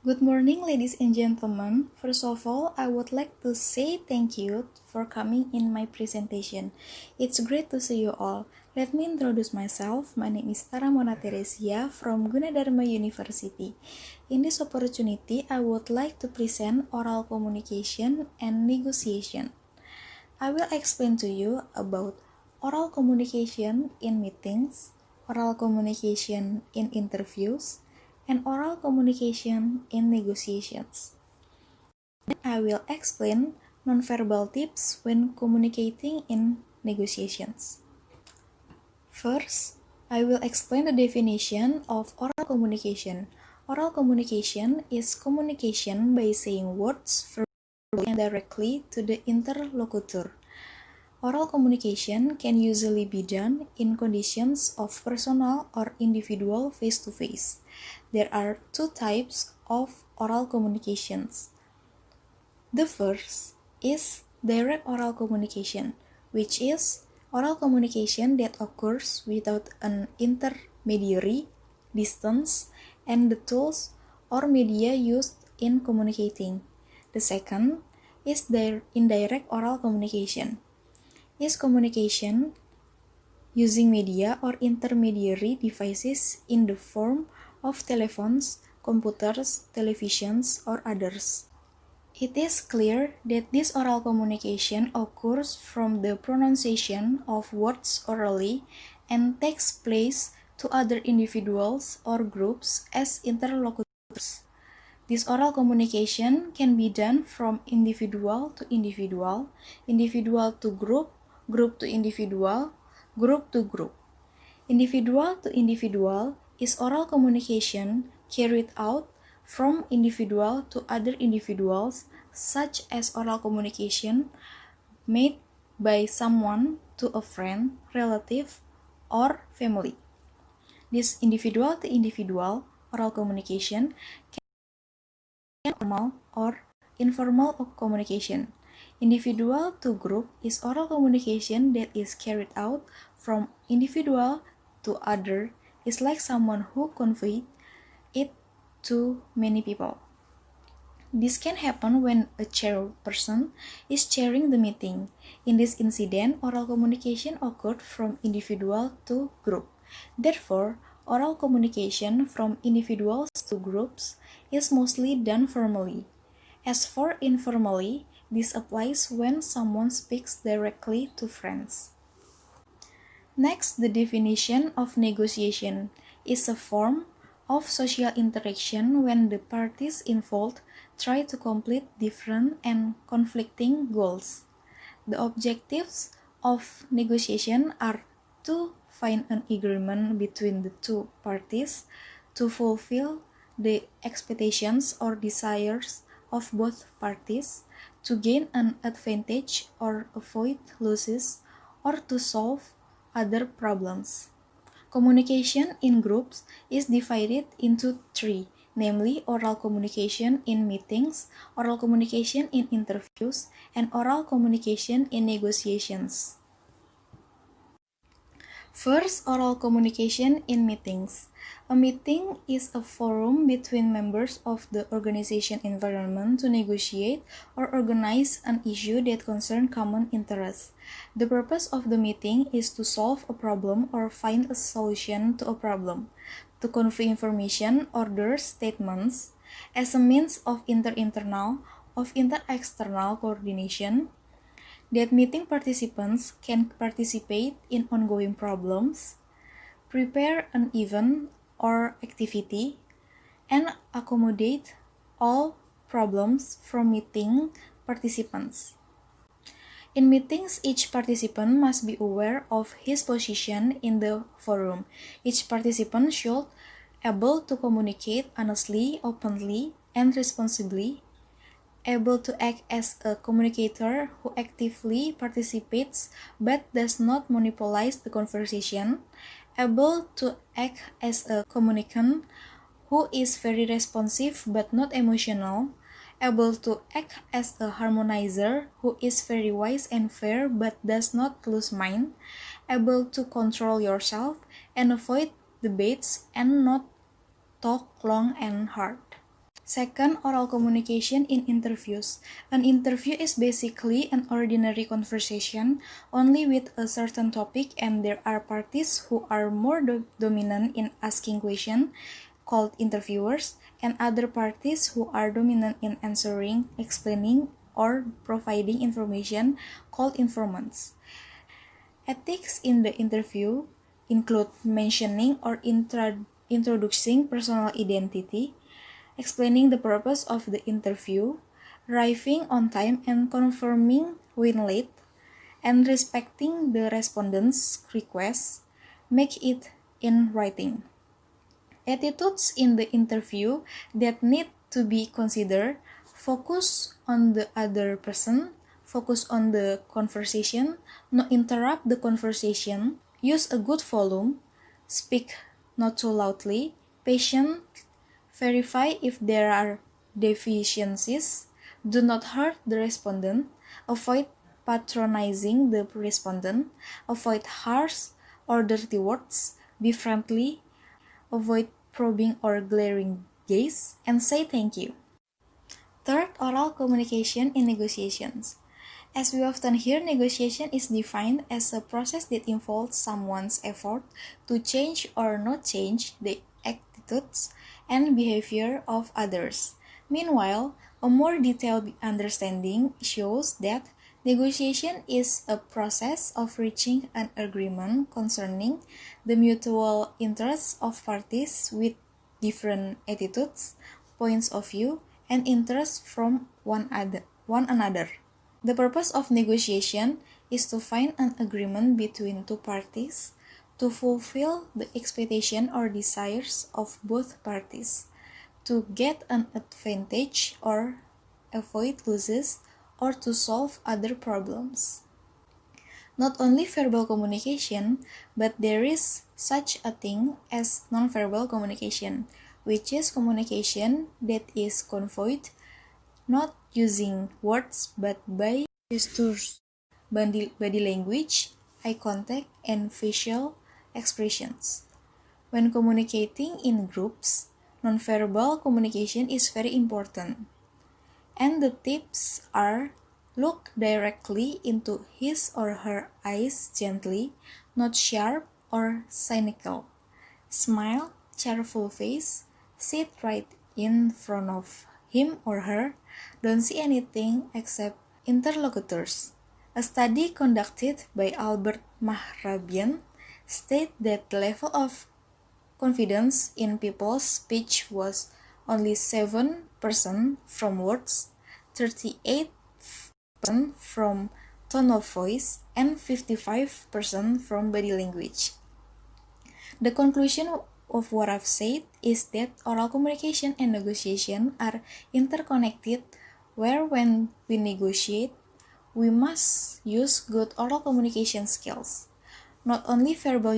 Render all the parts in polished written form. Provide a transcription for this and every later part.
Good morning, ladies and gentlemen. First of all, I would like to say thank you for coming in my presentation. It's great to see you all. Let me introduce myself. My name is Tara Mona Teresia from Gunadarma University. In this opportunity, I would like to present oral communication and negotiation. I will explain to you about oral communication in meetings, oral communication in interviews, and oral communication in negotiations. Then I will explain nonverbal tips when communicating in negotiations. First, I will explain the definition of oral communication. Oral communication is communication by saying words verbally and directly to the interlocutor. Oral communication can usually be done in conditions of personal or individual face-to-face. There are two types of oral communications. The first is direct oral communication, which is oral communication that occurs without an intermediary, distance, and the tools or media used in communicating. The second is indirect oral communication is communication using media or intermediary devices in the form of telephones, computers, televisions, or others. It is clear that this oral communication occurs from the pronunciation of words orally and takes place to other individuals or groups as interlocutors. This oral communication can be done from individual to individual, individual to group, group to individual, group to group. Individual to individual is oral communication carried out from individual to other individuals, such as oral communication made by someone to a friend, relative, or family. This individual to individual oral communication formal or informal communication. Individual to group is oral communication that is carried out from individual to other. It's like someone who conveyed it to many people. This can happen when a chairperson is chairing the meeting. In this incident, oral communication occurred from individual to group. Therefore, oral communication from individuals to groups is mostly done formally. As for informally, this applies when someone speaks directly to friends. Next, the definition of negotiation is a form of social interaction when the parties involved try to complete different and conflicting goals. The objectives of negotiation are to find an agreement between the two parties, to fulfill the expectations or desires of both parties, to gain an advantage or avoid losses, or to solve other problems. Communication in groups is divided into three, namely oral communication in meetings, oral communication in interviews, and oral communication in negotiations. First, oral communication in meetings. A meeting is a forum between members of the organization environment to negotiate or organize an issue that concerns common interests. The purpose of the meeting is to solve a problem or find a solution to a problem, to convey information, orders, statements, as a means of inter-internal, of inter-external coordination, that meeting participants can participate in ongoing problems, prepare an event or activity, and accommodate all problems from meeting participants. In meetings, each participant must be aware of his position in the forum. Each participant should able to communicate honestly, openly, and responsibly, able to act as a communicator who actively participates but does not monopolize the conversation, able to act as a communicant who is very responsive but not emotional, able to act as a harmonizer who is very wise and fair but does not lose mind, able to control yourself and avoid debates and not talk long and hard. Second, oral communication in interviews. An interview is basically an ordinary conversation only with a certain topic, and there are parties who are more dominant in asking questions, called interviewers, and other parties who are dominant in answering, explaining, or providing information, called informants. Ethics in the interview include mentioning or introducing personal identity, explaining the purpose of the interview, arriving on time and confirming when late, and respecting the respondent's requests. Make it in writing. Attitudes in the interview that need to be considered: focus on the other person, focus on the conversation, not interrupt the conversation, use a good volume, speak not too loudly, patient, verify if there are deficiencies, do not hurt the respondent, avoid patronizing the respondent, avoid harsh or dirty words, be friendly, avoid probing or glaring gaze, and say thank you. Third, oral communication in negotiations. As we often hear, negotiation is defined as a process that involves someone's effort to change or not change the attitudes and behavior of others. Meanwhile, a more detailed understanding shows that negotiation is a process of reaching an agreement concerning the mutual interests of parties with different attitudes, points of view, and interests from one another. The purpose of negotiation is to find an agreement between two parties to fulfill the expectation or desires of both parties, to get an advantage or avoid losses, or to solve other problems. Not only verbal communication, but there is such a thing as nonverbal communication, which is communication that is conveyed not using words but by gestures, body language, eye contact, and facial expressions. When communicating in groups, nonverbal communication is very important. And the tips are: look directly into his or her eyes gently, not sharp or cynical. Smile, cheerful face, sit right in front of him or her, don't see anything except interlocutors. A study conducted by Albert Mahrabian stated that the level of confidence in people's speech was only 7% from words, 38% from tone of voice, and 55% from body language. The conclusion of what I've said is that oral communication and negotiation are interconnected, where when we negotiate, we must use good oral communication skills. Not only verbal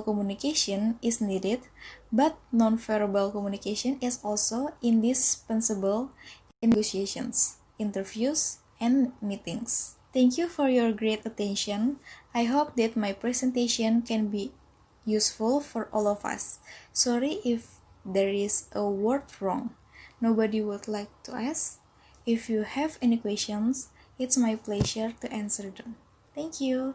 communication is needed, but non-verbal communication is also indispensable in negotiations, interviews, and meetings. Thank you for your great attention. I hope that my presentation can be useful for all of us. Sorry if there is a word wrong. Nobody would like to ask. If you have any questions, it's my pleasure to answer them. Thank you.